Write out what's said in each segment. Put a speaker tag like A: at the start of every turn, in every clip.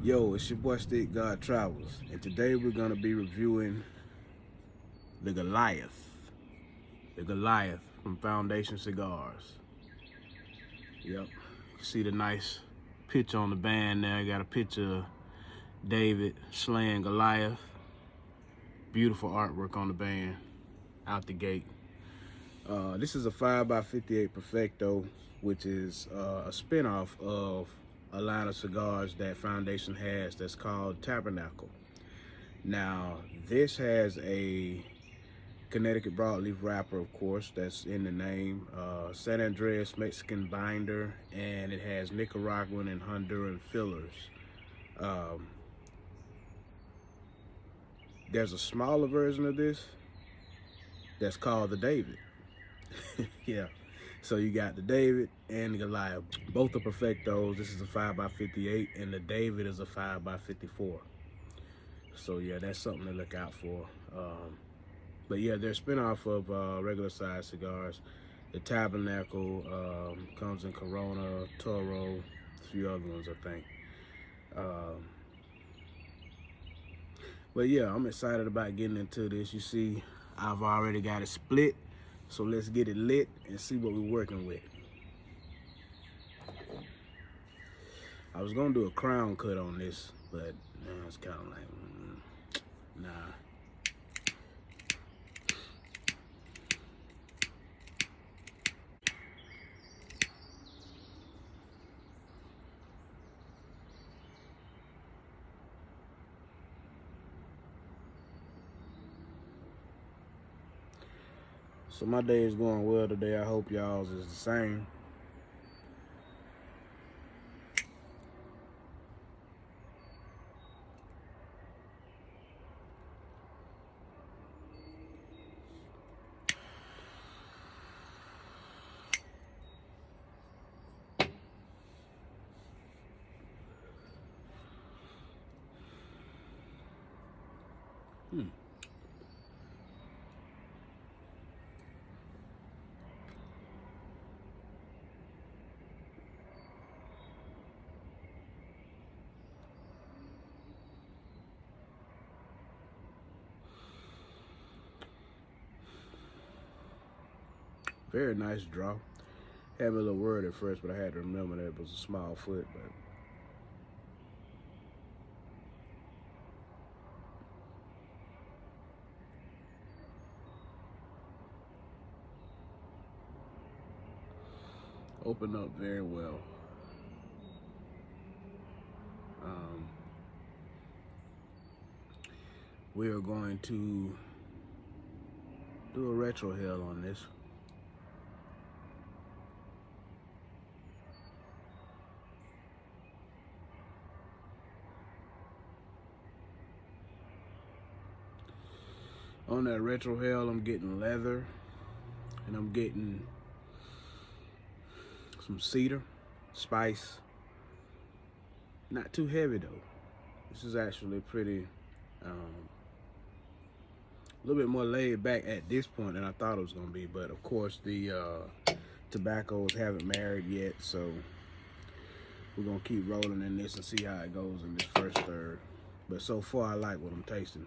A: Yo, it's your boy Stick God Travels, and today we're gonna be reviewing the Goliath. The Goliath from Foundation Cigars. Yep, see the nice picture on the band there. I got a picture of David slaying Goliath. Beautiful artwork on the band, out the gate. This is a 5x58 Perfecto, which is a spinoff of a line of cigars that Foundation has that's called Tabernacle. Now, this has a Connecticut broadleaf wrapper, of course, that's in the name, San Andreas Mexican binder, and it has Nicaraguan and Honduran fillers. There's a smaller version of this that's called the David. Yeah, so you got the David and the Goliath. Both are Perfectos. This is a 5x58, and the David is a 5x54. So yeah, that's something to look out for. But yeah, they're a spinoff of regular size cigars. The Tabernacle comes in Corona, Toro, a few other ones, I think. But yeah, I'm excited about getting into this. You see, I've already got it split. So let's get it lit and see what we're working with. I was gonna do a crown cut on this, but it's kind of like, nah. So my day is going well today. I hope y'all's is the same. Very nice draw. Had me a little worried at first, but I had to remember that it was a small foot. But opened up very well. We are going to do a retro hell on this. On that retro hell, I'm getting leather, and I'm getting some cedar, spice. Not too heavy though. This is actually pretty, a little bit more laid back at this point than I thought it was gonna be. But of course, the tobaccos haven't married yet, so we're gonna keep rolling in this and see how it goes in this first third. But so far, I like what I'm tasting.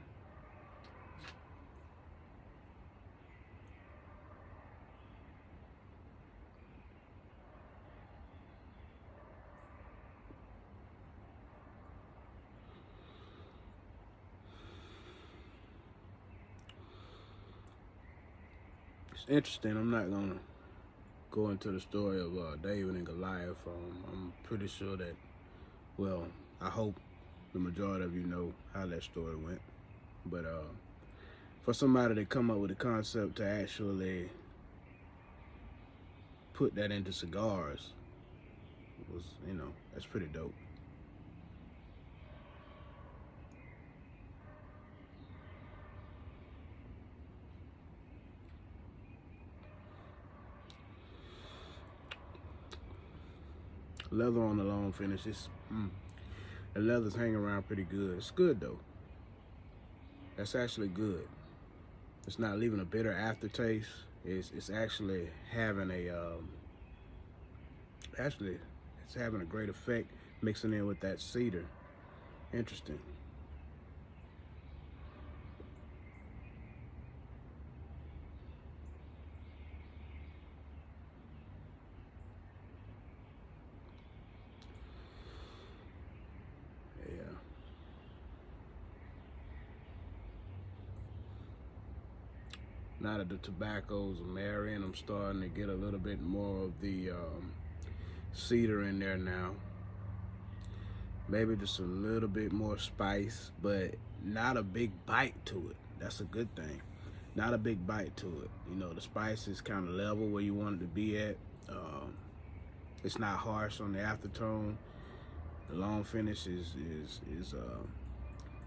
A: It's interesting. I'm not gonna go into the story of David and Goliath. I'm pretty sure that, well, I hope the majority of you know how that story went. But for somebody to come up with a concept to actually put that into cigars was, that's pretty dope. Leather on the long finish. The leather's hanging around pretty good. It's good though. That's actually good. It's not leaving a bitter aftertaste. It's actually having it's having a great effect mixing in with that cedar. Interesting. Yeah. Now that the tobaccos are marrying, I'm starting to get a little bit more of the cedar in there now. Maybe just a little bit more spice, but not a big bite to it. That's a good thing. Not a big bite to it. You know, the spice is kind of level where you want it to be at. It's not harsh on the aftertone. The long finish is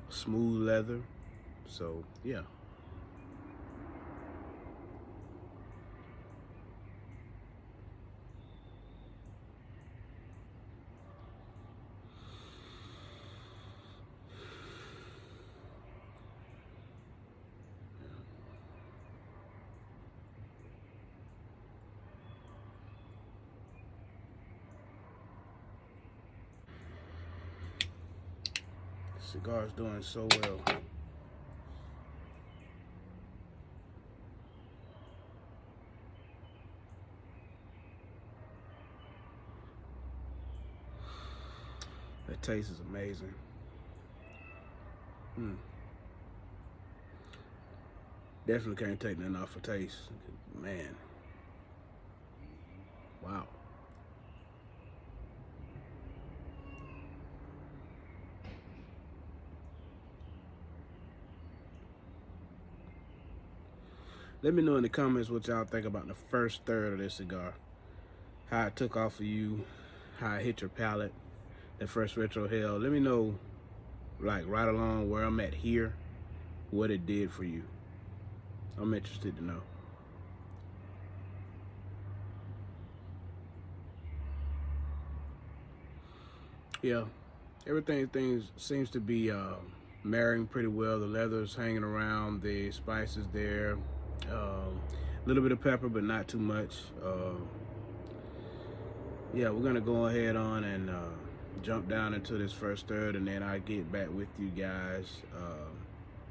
A: smooth leather. So yeah. Cigar's doing so well. The taste is amazing. Definitely can't take nothing off for taste. Man. Wow. Let me know in the comments what y'all think about the first third of this cigar. How it took off of you, how it hit your palate, that first retro hell. Let me know, like, right along where I'm at here, what it did for you. I'm interested to know. Yeah, everything seems to be marrying pretty well. The leather's hanging around, the spice is there. A little bit of pepper, but not too much. Yeah, we're gonna go ahead on and jump down into this first third, and then I get back with you guys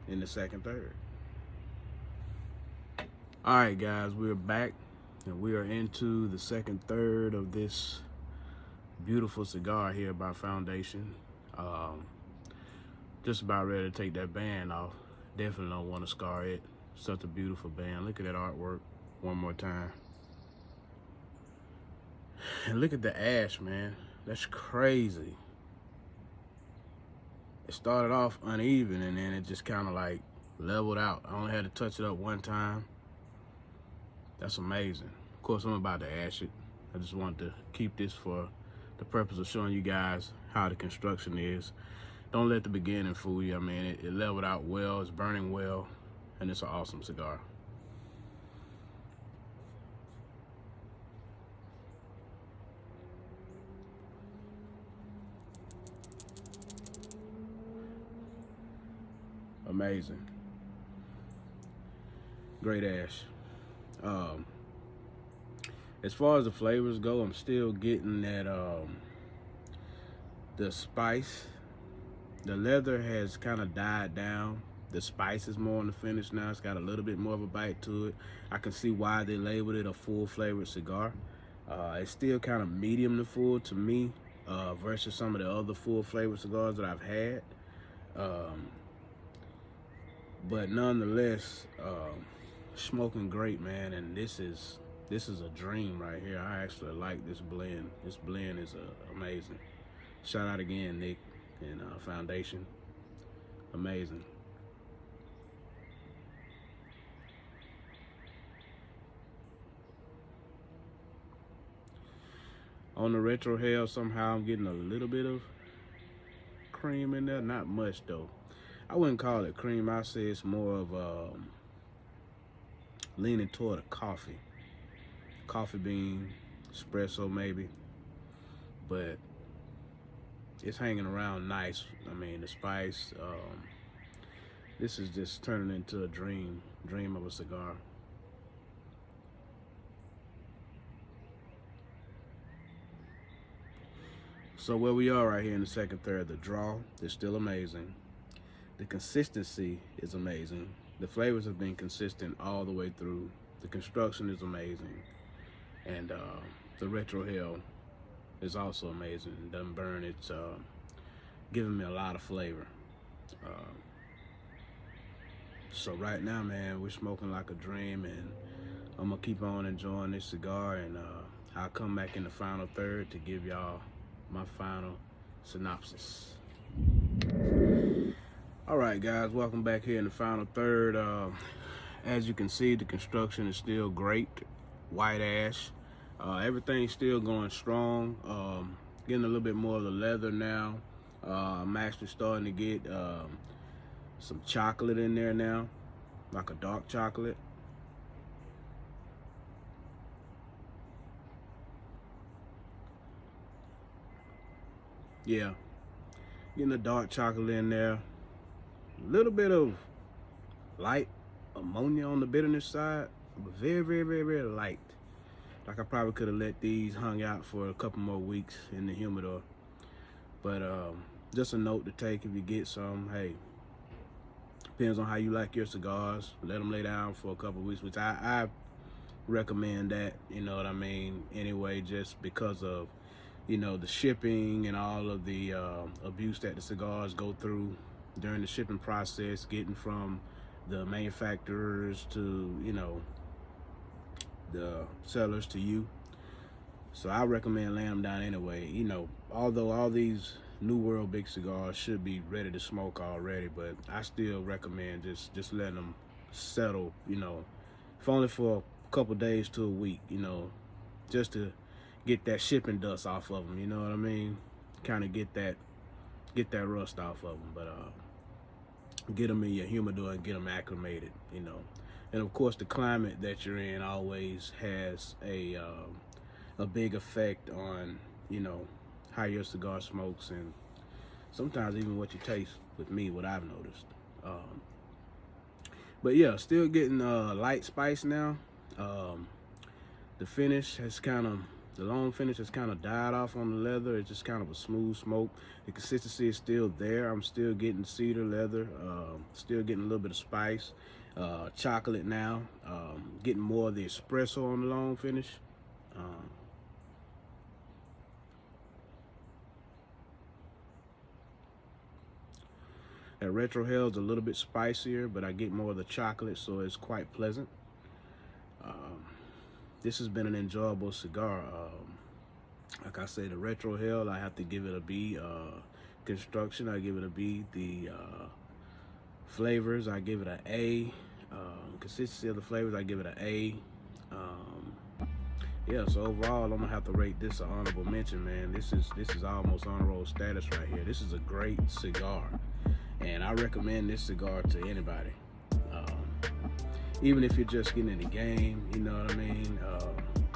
A: in the second third. All right, guys, we're back, and we are into the second third of this beautiful cigar here by Foundation. Just about ready to take that band off. Definitely don't want to scar it. Such a beautiful band. Look at that artwork one more time. And look at the ash, man. That's crazy. It started off uneven, and then it just kind of like leveled out. I only had to touch it up one time. That's amazing. Of course, I'm about to ash it. I just wanted to keep this for the purpose of showing you guys how the construction is. Don't let the beginning fool you. I mean, it leveled out well, it's burning well, and it's an awesome cigar. Amazing. Great ash. As far as the flavors go, I'm still getting that the spice. The leather has kind of died down. The spice is more on the finish now. It's got a little bit more of a bite to it. I can see why they labeled it a full flavored cigar. It's still kind of medium to full to me versus some of the other full flavored cigars that I've had. But nonetheless, smoking great, man. And this is a dream right here. I actually like this blend. This blend is amazing. Shout out again, Nick and Foundation. Amazing. On the retro hell, somehow I'm getting a little bit of cream in there. Not much though. I wouldn't call it cream. I say it's more of leaning toward a coffee bean, espresso maybe, but it's hanging around nice. I mean, the spice, this is just turning into a dream of a cigar. So where we are right here in the second third, the draw is still amazing. The consistency is amazing. The flavors have been consistent all the way through. The construction is amazing. And the retro hell is also amazing. It doesn't burn. It's giving me a lot of flavor. So right now, man, we're smoking like a dream, and I'm gonna keep on enjoying this cigar, and I'll come back in the final third to give y'all my final synopsis. All right, guys, welcome back here in the final third. As you can see, the construction is still great. White ash. Everything's still going strong. Getting a little bit more of the leather now. I'm actually starting to get some chocolate in there now, like a dark chocolate. Yeah, getting the dark chocolate in there. A little bit of light ammonia on the bitterness side, but very, very, very, very light. Like I probably could have let these hung out for a couple more weeks in the humidor. But just a note to take if you get some. Hey, depends on how you like your cigars. Let them lay down for a couple of weeks, which I recommend that, you know what I mean, anyway, just because of, you know, the shipping and all of the abuse that the cigars go through during the shipping process, getting from the manufacturers to, you know, the sellers to you. So I recommend laying them down anyway. You know, although all these New World big cigars should be ready to smoke already, but I still recommend just letting them settle, you know, if only for a couple days to a week, you know, just to get that shipping dust off of them, you know what I mean? Kind of get that rust off of them, but get them in your humidor and get them acclimated, you know. And of course, the climate that you're in always has a big effect on, you know, how your cigar smokes, and sometimes even what you taste. With me, what I've noticed. But yeah, still getting light spice now. The finish has the long finish has kind of died off on the leather. It's just kind of a smooth smoke. The consistency is still there. I'm still getting cedar leather, still getting a little bit of spice, chocolate now, getting more of the espresso on the long finish. That retro hell is a little bit spicier, but I get more of the chocolate, so it's quite pleasant. This has been an enjoyable cigar. Like I say, the retro hell, I have to give it a B. Construction, I give it a B. The flavors, I give it an A. Consistency of the flavors, I give it an A. Yeah, so overall, I'm gonna have to rate this an honorable mention, man. This is almost on roll status right here. This is a great cigar, and I recommend this cigar to anybody. Even if you're just getting in the game, you know what I mean?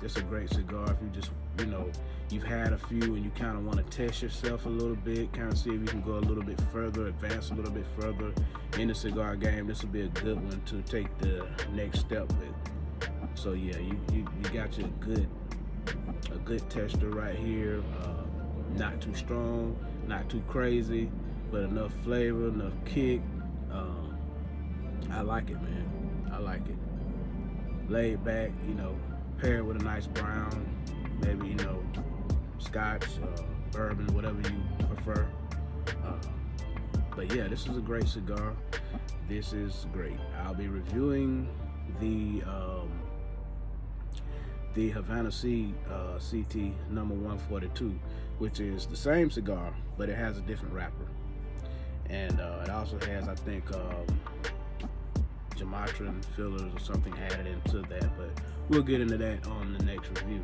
A: It's a great cigar if you just, you know, you've had a few and you kind of want to test yourself a little bit, kind of see if you can go a little bit further, advance a little bit further in the cigar game. This will be a good one to take the next step with. So yeah, you got you a good tester right here. Not too strong, not too crazy, but enough flavor, enough kick. I like it, man. I like it. Laid back, you know, pair it with a nice brown, maybe, you know, scotch, bourbon, whatever you prefer. But yeah, this is a great cigar. This is great. I'll be reviewing the Havana CT number 142, which is the same cigar, but it has a different wrapper. And it also has, I think, Jamaican fillers or something added into that, but we'll get into that on the next review.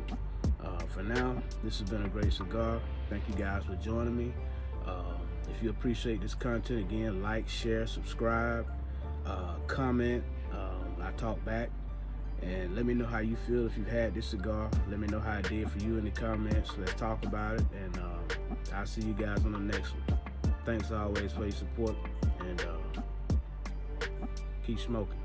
A: For now, this has been a great cigar. Thank you guys for joining me. If you appreciate this content, again, like, share, subscribe, comment. I talk back, and let me know how you feel if you've had this cigar. Let me know how it did for you in the comments. Let's talk about it, and I'll see you guys on the next one. Thanks always for your support, and keep smoking.